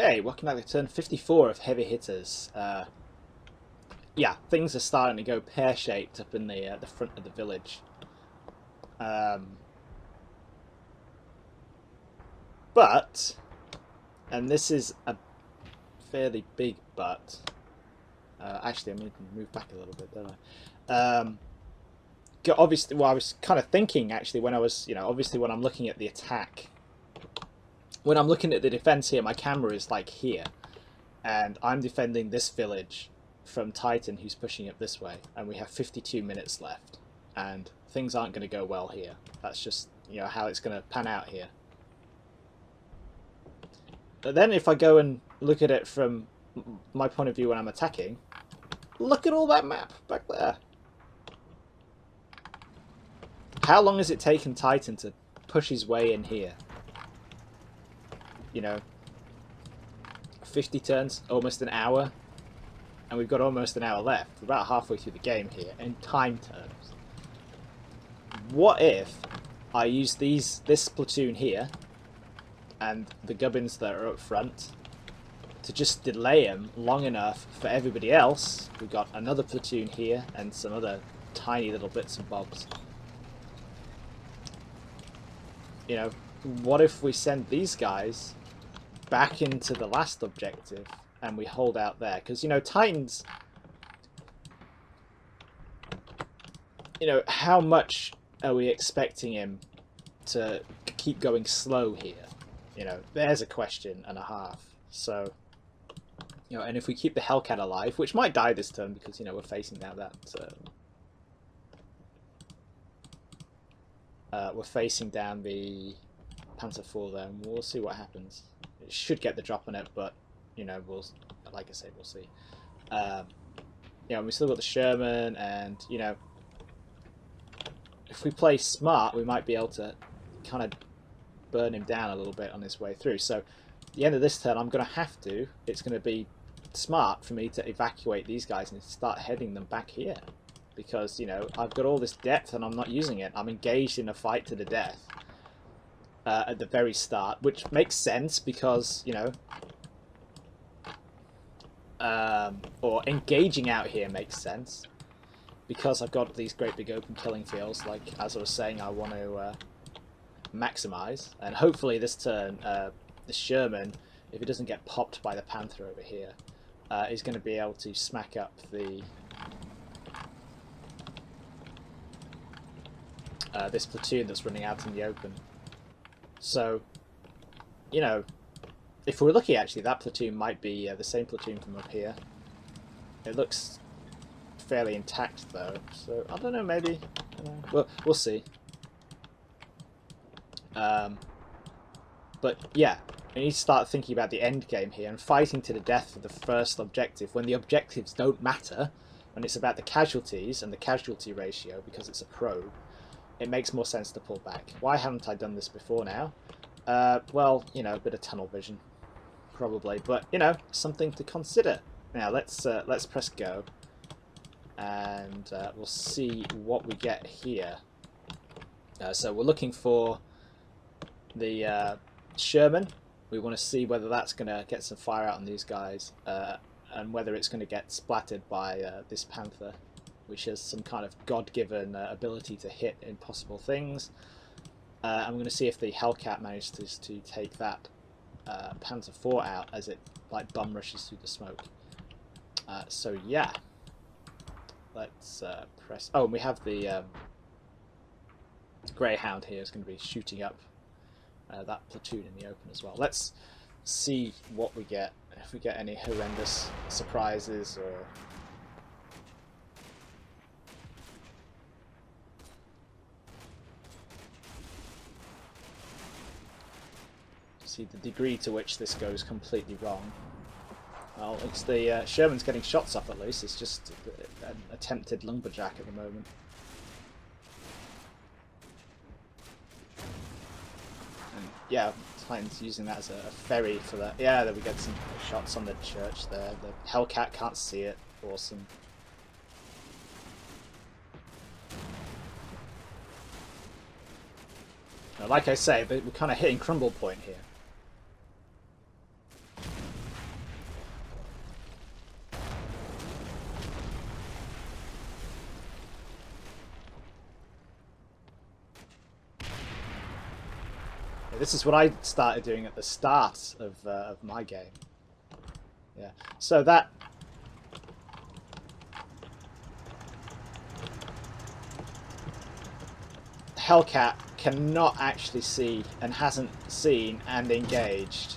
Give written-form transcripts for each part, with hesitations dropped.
Okay, welcome back to turn 54 of Heavy Hitters. Yeah, things are starting to go pear-shaped up in the front of the village. But, and this is a fairly big but. Actually, I'm going to move back a little bit, don't I? Obviously, well, I was kind of thinking actually when I was, obviously when I'm looking at the attack. When I'm looking at the defense here, my camera is like here, and I'm defending this village from Titan, who's pushing up this way, and we have 52 minutes left, and things aren't going to go well here. That's just, how it's going to pan out here. But then if I go and look at it from my point of view when I'm attacking, look at all that map back there. How long has it taken Titan to push his way in here? 50 turns, almost an hour, and we've got almost an hour left. We're about halfway through the game here in time terms. What if I use this platoon here and the gubbins that are up front to just delay them long enough for everybody else? We've got another platoon here and some other tiny little bits and bobs. What if we send these guys back into the last objective and we hold out there? Because, Titans, how much are we expecting him to keep going slow here? There's a question and a half. So, and if we keep the Hellcat alive, which might die this turn because, we're facing down that... we're facing down the Panther 4 there, and we'll see what happens. It should get the drop on it, but we'll, like I say, we'll see. We still got the Sherman, and if we play smart, we might be able to kind of burn him down a little bit on his way through. So, at the end of this turn, I'm going to have to. It's going to be smart for me to evacuate these guys and start heading them back here, because I've got all this depth and I'm not using it. I'm engaged in a fight to the death. At the very start, which makes sense because, or engaging out here makes sense because I've got these great big open killing fields, like as I was saying, I want to maximize, and hopefully this turn the Sherman, if it doesn't get popped by the Panther over here, is going to be able to smack up the this platoon that's running out in the open. So, if we're lucky, actually, that platoon might be the same platoon from up here. It looks fairly intact, though, so I don't know, maybe. We'll see. But, yeah, we need to start thinking about the end game here and fighting to the death for the first objective, when the objectives don't matter, when it's about the casualties and the casualty ratio, because it's a probe. It makes more sense to pull back. Why haven't I done this before now? Well, a bit of tunnel vision, probably, but something to consider. Now let's press go, and we'll see what we get here. So we're looking for the Sherman. We want to see whether that's going to get some fire out on these guys, and whether it's going to get splattered by this Panther, which has some kind of God-given ability to hit impossible things. I'm going to see if the Hellcat manages to take that Panther 4 out as it bum rushes through the smoke. So yeah, let's press. Oh, and we have the Greyhound here is going to be shooting up that platoon in the open as well. Let's see what we get. If we get any horrendous surprises or. See the degree to which this goes completely wrong. Well, it's the Sherman's getting shots off at least. It's just an attempted lumberjack at the moment. And yeah, Titan's using that as a ferry for that. Yeah, there we get some shots on the church there. The Hellcat can't see it. Awesome. Now, like I say, we're kind of hitting crumble point here. This is what I started doing at the start of my game. Yeah. So that... Hellcat cannot actually see and hasn't seen and engaged.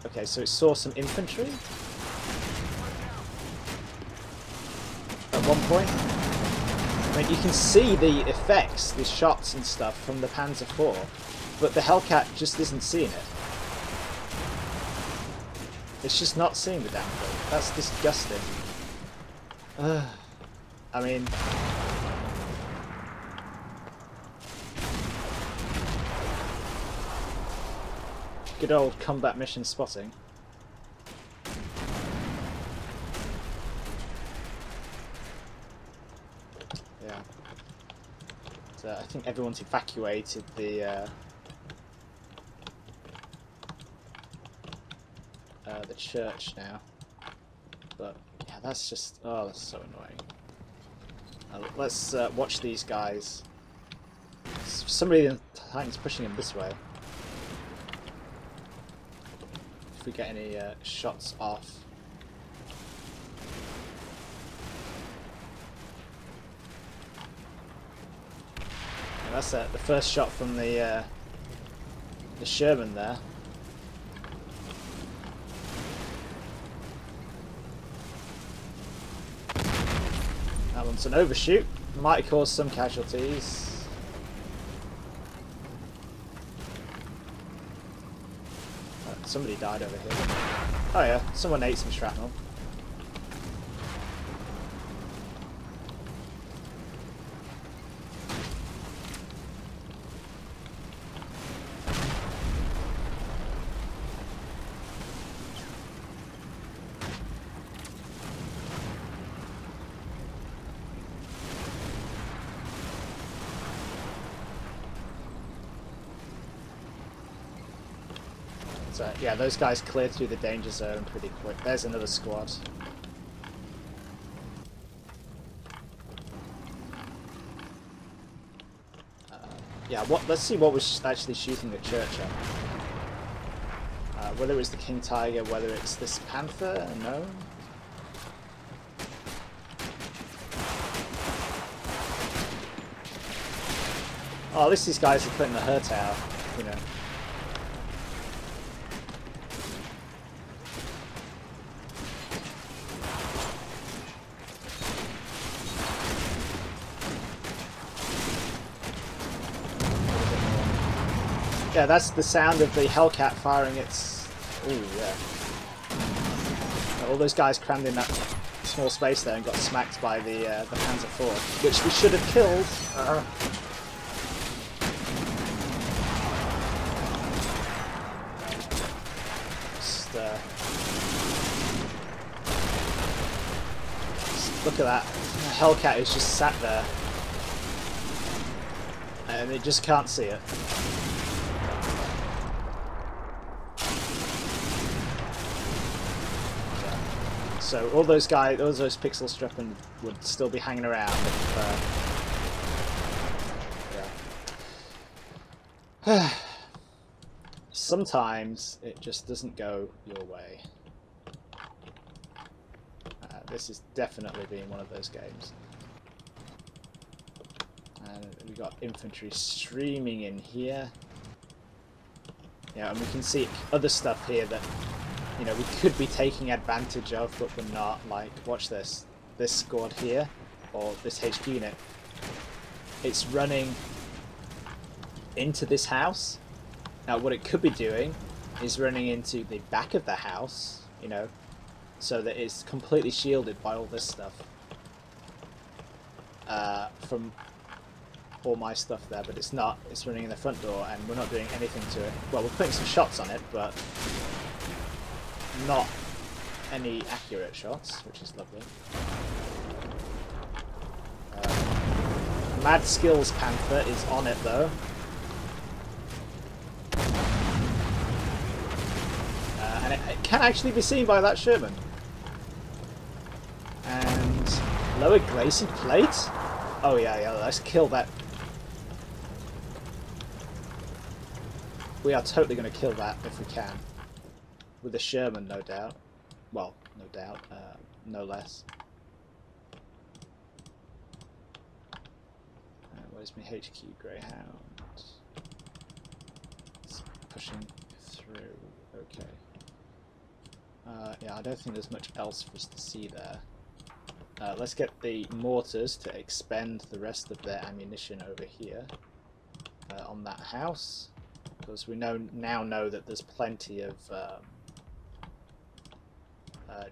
Okay, so it saw some infantry at one point. I mean, you can see the effects, the shots and stuff from the Panzer IV, but the Hellcat just isn't seeing it. It's just not seeing the damn thing. That's disgusting. I mean... Good old combat mission spotting. Yeah. So I think everyone's evacuated the church now. But yeah, that's just that's so annoying. Let's watch these guys. Somebody in the Titan's pushing him this way. If we get any shots off. And that's the first shot from the Sherman there. That one's an overshoot. Might cause some casualties. Somebody died over here. Oh yeah, someone ate some shrapnel. So yeah, those guys cleared through the danger zone pretty quick. There's another squad. Yeah, let's see what was actually shooting the church at. Whether it was the King Tiger, whether it's this Panther, no. Oh, at least these guys are putting the hurt out, you know. Yeah, that's the sound of the Hellcat firing its... Ooh, yeah. All those guys crammed in that small space there and got smacked by the Panzer IV, which we should have killed. Just look at that. The Hellcat is just sat there. And it just can't see it. So all those guys, all those pixel stripping would still be hanging around if, yeah. Sometimes it just doesn't go your way. This is definitely being one of those games. And we got infantry streaming in here. Yeah, and we can see other stuff here that, you know, we could be taking advantage of, but we're not. Like, watch this. This squad here, or this HQ unit, it's running into this house. Now, what it could be doing is running into the back of the house, you know, so that it's completely shielded by all this stuff. From all my stuff there, but it's not. It's running in the front door, and we're not doing anything to it. Well, we're putting some shots on it, but not any accurate shots, which is lovely. Mad Skills Panther is on it though. And it can actually be seen by that Sherman. And lower Gracie plate? Oh yeah, let's kill that. We are totally going to kill that if we can. With the Sherman, no doubt. Well, no doubt. No less. Where's my HQ Greyhound? It's pushing through. Okay. Yeah, I don't think there's much else for us to see there. Let's get the mortars to expend the rest of their ammunition over here on that house, because we now know that there's plenty of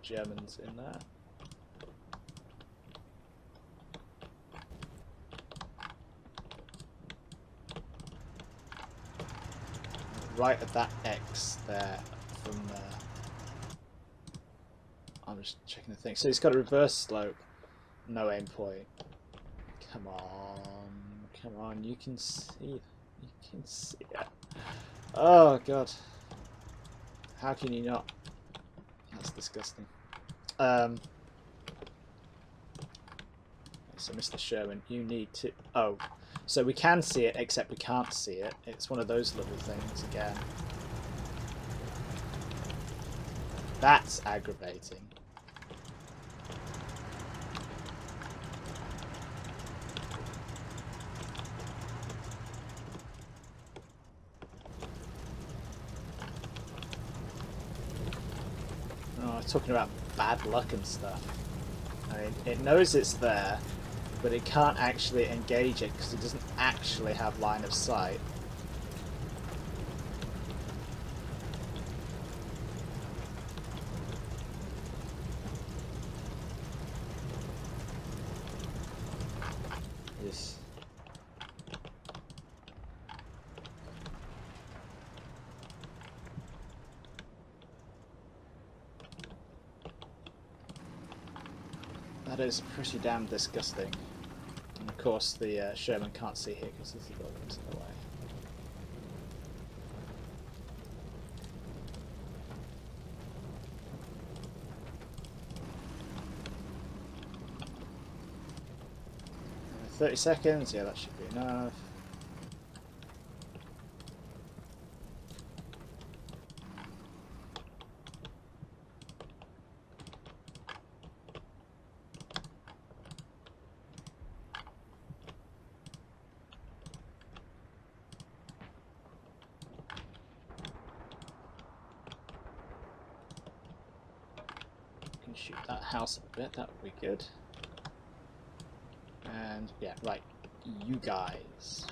Germans in there. Right at that X there from I'm just checking the thing. So it's got a reverse slope, no aim point. Come on, you can see it. You can see it. Oh god. How can you not? That's disgusting. So Mr. Sherman, you need to... Oh, so we can see it, except we can't see it. It's one of those little things again. That's aggravating. Oh, talking about bad luck and stuff. I mean, it knows it's there, but it can't actually engage it because it doesn't actually have line of sight. Yes. That is pretty damn disgusting. And of course the Sherman can't see here because there's the buildings in the way. Uh, 30 seconds, yeah, that should be enough. Shoot that house up a bit, that would be good. And yeah, right, you guys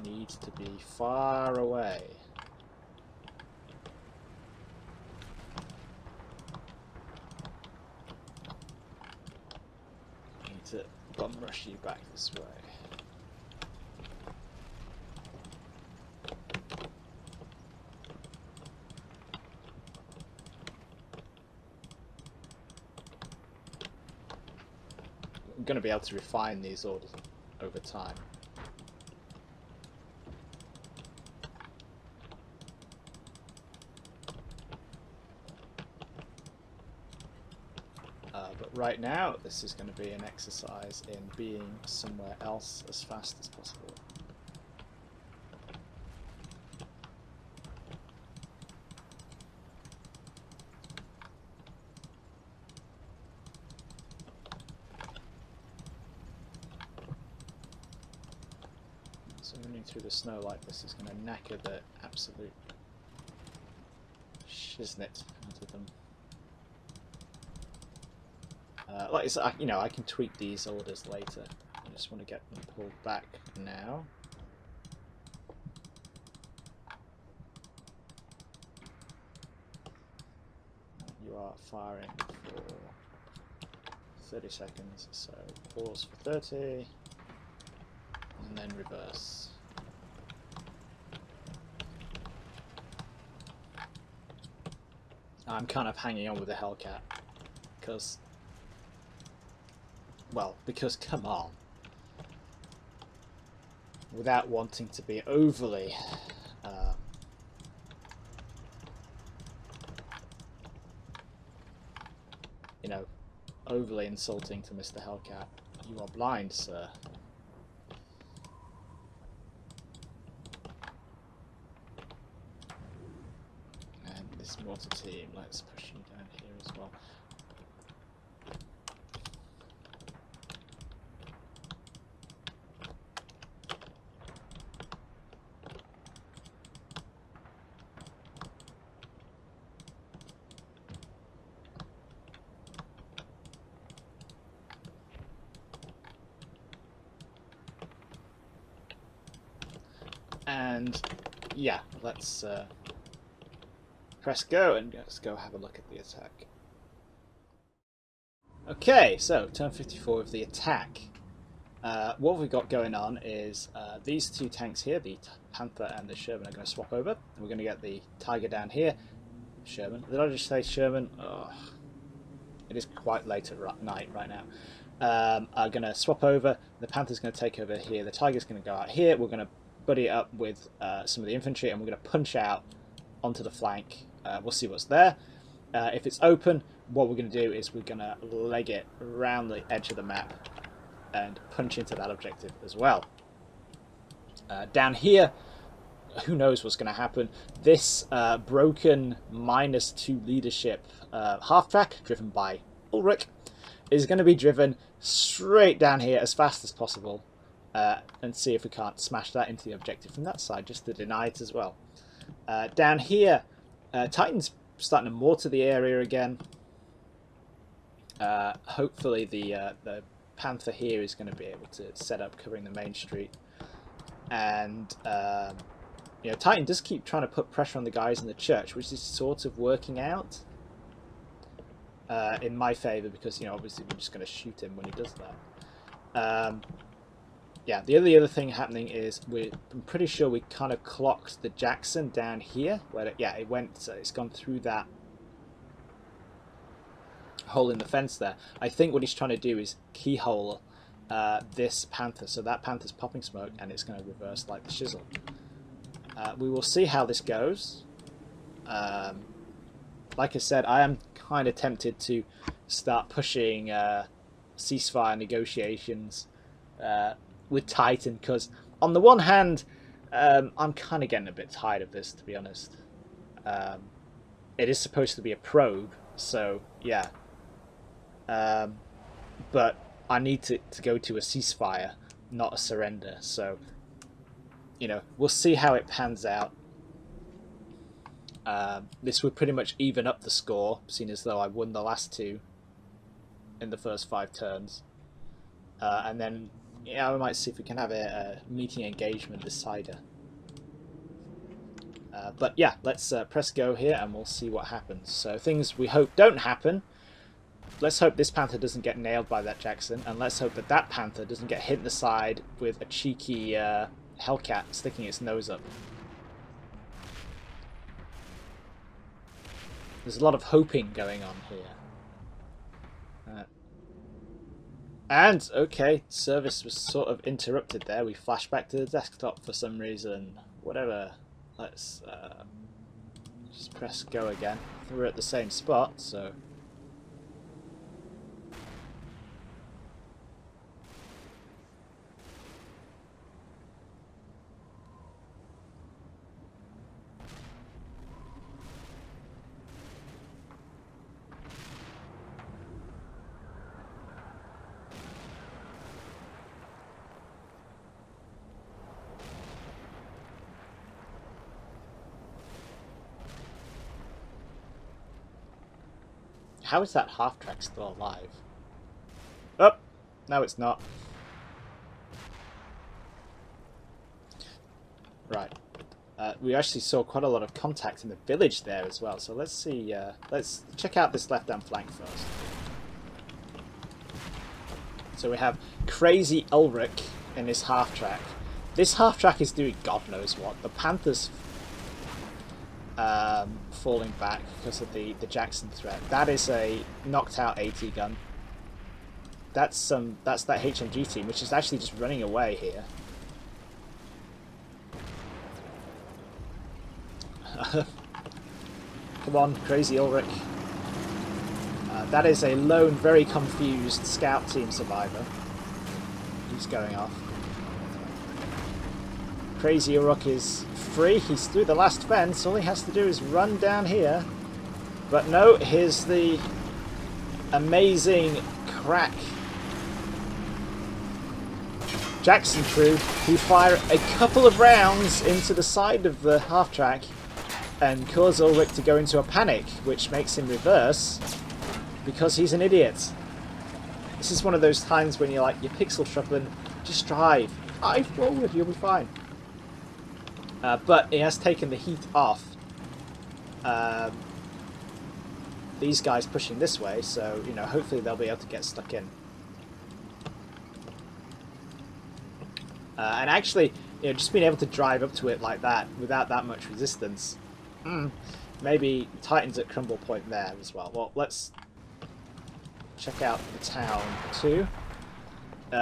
need to be far away. I need to bum rush you back this way. Going to be able to refine these orders over time. But right now, this is going to be an exercise in being somewhere else as fast as possible. So running through the snow like this is going to knacker the absolute shiznit out of them. Like I said, you know, I can tweak these orders later. I just want to get them pulled back now. You are firing for 30 seconds, so pause for 30. And then reverse. I'm kind of hanging on with the Hellcat because, well, because come on, without wanting to be overly you know, overly insulting to Mr. Hellcat. You are blind, sir. his mortar team. Let's push him down here as well. And yeah, let's press go and let's go have a look at the attack. Okay, so turn 54 of the attack. What we've got going on is these two tanks here, the Panther and the Sherman, are going to swap over. And we're going to get the Tiger down here. Sherman. Did I just say Sherman? Oh, it is quite late at night right now. Are going to swap over. The Panther's going to take over here. The Tiger's going to go out here. We're going to buddy it up with some of the infantry, and we're going to punch out onto the flank. We'll see what's there. If it's open, what we're going to do is we're going to leg it around the edge of the map and punch into that objective as well. Down here, who knows what's going to happen. This broken -2 leadership half-track, driven by Ulrich, is going to be driven straight down here as fast as possible. And see if we can't smash that into the objective from that side, just to deny it as well. Down here, Titan's starting to mortar the area again. Hopefully the Panther here is going to be able to set up covering the main street. And you know, Titan does keep trying to put pressure on the guys in the church, which is sort of working out in my favour, because, you know, obviously we're just going to shoot him when he does that. Yeah, the other thing happening is I'm pretty sure we kind of clocked the Jackson down here. Where it went. It's gone through that hole in the fence there. I think what he's trying to do is keyhole this Panther, so that Panther's popping smoke, and it's going to reverse like the shizzle. We will see how this goes. Like I said, I am kind of tempted to start pushing ceasefire negotiations with Titan, because on the one hand, I'm kind of getting a bit tired of this, to be honest. It is supposed to be a probe, so yeah. But I need to go to a ceasefire, not a surrender, so, you know, we'll see how it pans out. This would pretty much even up the score, seeing as though I won the last two in the first 5 turns. And then, yeah, we might see if we can have a meeting engagement decider. But yeah, let's press go here and we'll see what happens. So things we hope don't happen. Let's hope this Panther doesn't get nailed by that Jackson, and let's hope that that Panther doesn't get hit in the side with a cheeky Hellcat sticking its nose up. There's a lot of hoping going on here. And, okay, service was sort of interrupted there. We flashed back to the desktop for some reason. Whatever. Let's just press go again. We're at the same spot, so... How is that half-track still alive? Oh, no it's not. Right. We actually saw quite a lot of contact in the village there as well, so let's see, let's check out this left-hand flank first. So we have Crazy Ulrich in this half-track. This half-track is doing God knows what. The Panther's falling back because of the Jackson threat. That is a knocked out AT gun. That's that HMG team, which is actually just running away here. Come on, Crazy Ulrich. That is a lone, very confused scout team survivor. He's going off. Crazy Ulrich is free. He's through the last fence. All he has to do is run down here. But no, here's the amazing crack Jackson crew, who fire a couple of rounds into the side of the half-track and cause Ulrich to go into a panic, which makes him reverse because he's an idiot. This is one of those times when you're like, you're pixel shuffling, just drive forward, you'll be fine. But he has taken the heat off these guys pushing this way, so you know, hopefully they'll be able to get stuck in. And actually, you know, just being able to drive up to it like that without that much resistance, maybe Titans at crumble point there as well. Well, let's check out the town too.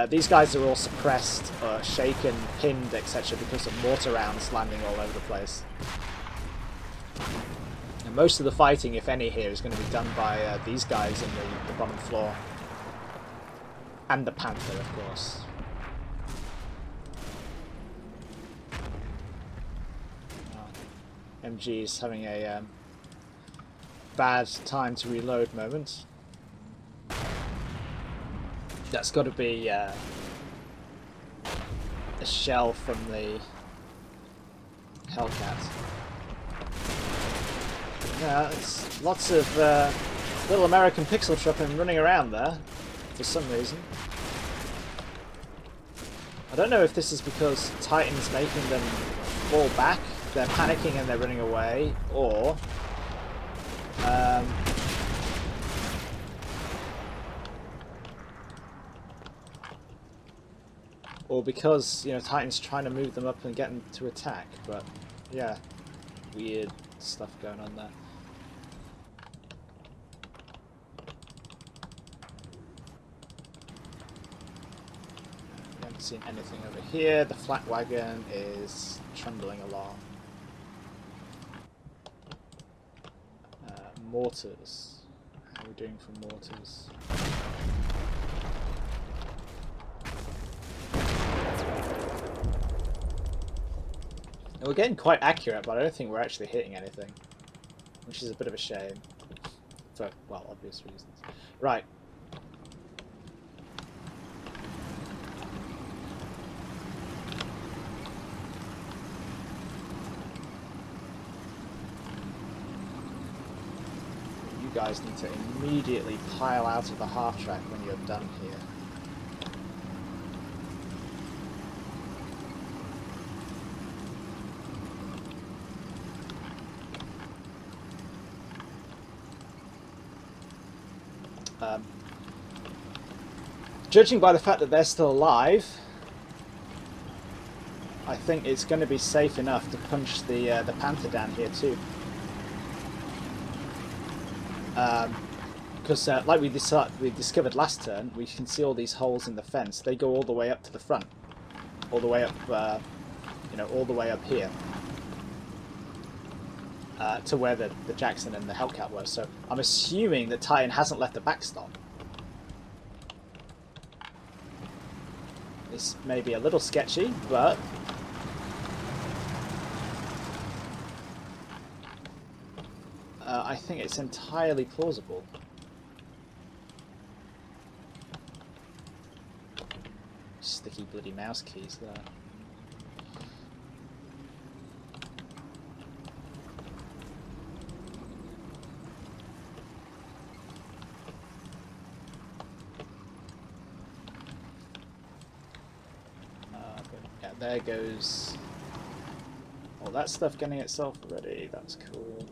These guys are all suppressed, shaken, pinned, etc. because of mortar rounds landing all over the place. And most of the fighting, if any, here is going to be done by these guys in the bottom floor. And the Panther, of course. MG's having a bad time to reload moment. That's got to be a shell from the Hellcat. Yeah, it's lots of little American pixel shopping running around there for some reason. I don't know if this is because Titan's making them fall back, they're panicking and they're running away, or because, you know, Titan's trying to move them up and get them to attack. But yeah, weird stuff going on there. We haven't seen anything over here. The flat wagon is trundling along. Mortars. How are we doing for mortars? And we're getting quite accurate, but I don't think we're actually hitting anything, which is a bit of a shame. For, well, obvious reasons. Right. You guys need to immediately pile out of the half track when you're done here. Judging by the fact that they're still alive, I think it's going to be safe enough to punch the Panther down here too. Because like we discovered last turn, we can see all these holes in the fence. They go all the way up to the front, all the way up, you know, all the way up here to where the Jackson and the Hellcat were. So I'm assuming that Titan hasn't left the backstop. This may be a little sketchy, but I think it's entirely plausible. Sticky bloody mouse keys there. Yeah, there goes all that stuff getting itself ready. That's cool.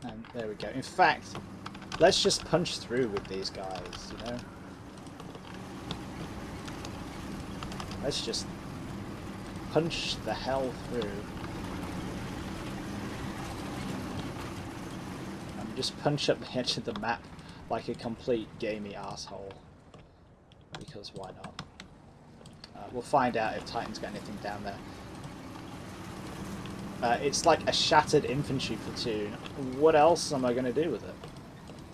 And there we go. In fact, let's just punch through with these guys, you know? Let's just punch the hell through. And just punch up the edge of the map like a complete gamey asshole. Because why not? We'll find out if Titan's got anything down there. It's like a shattered infantry platoon. What else am I going to do with it?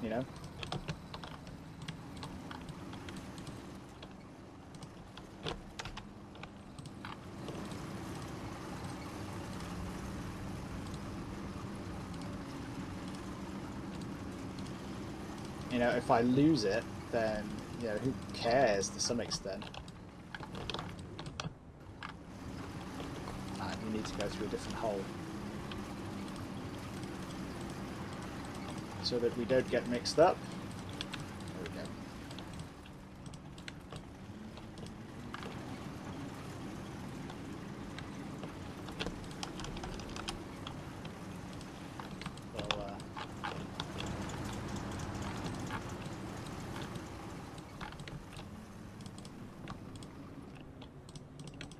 You know? you know, if I lose it, then, you know, who cares to some extent. Ah, you need to go through a different hole. So that we don't get mixed up. There we go.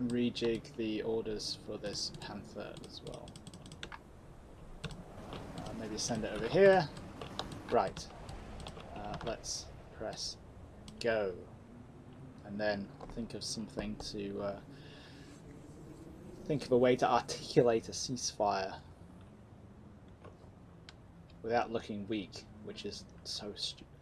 Rejig the orders for this panther as well. Maybe send it over here. Right. Let's press go, and then think of something to think of a way to articulate a ceasefire without looking weak, which is so stupid.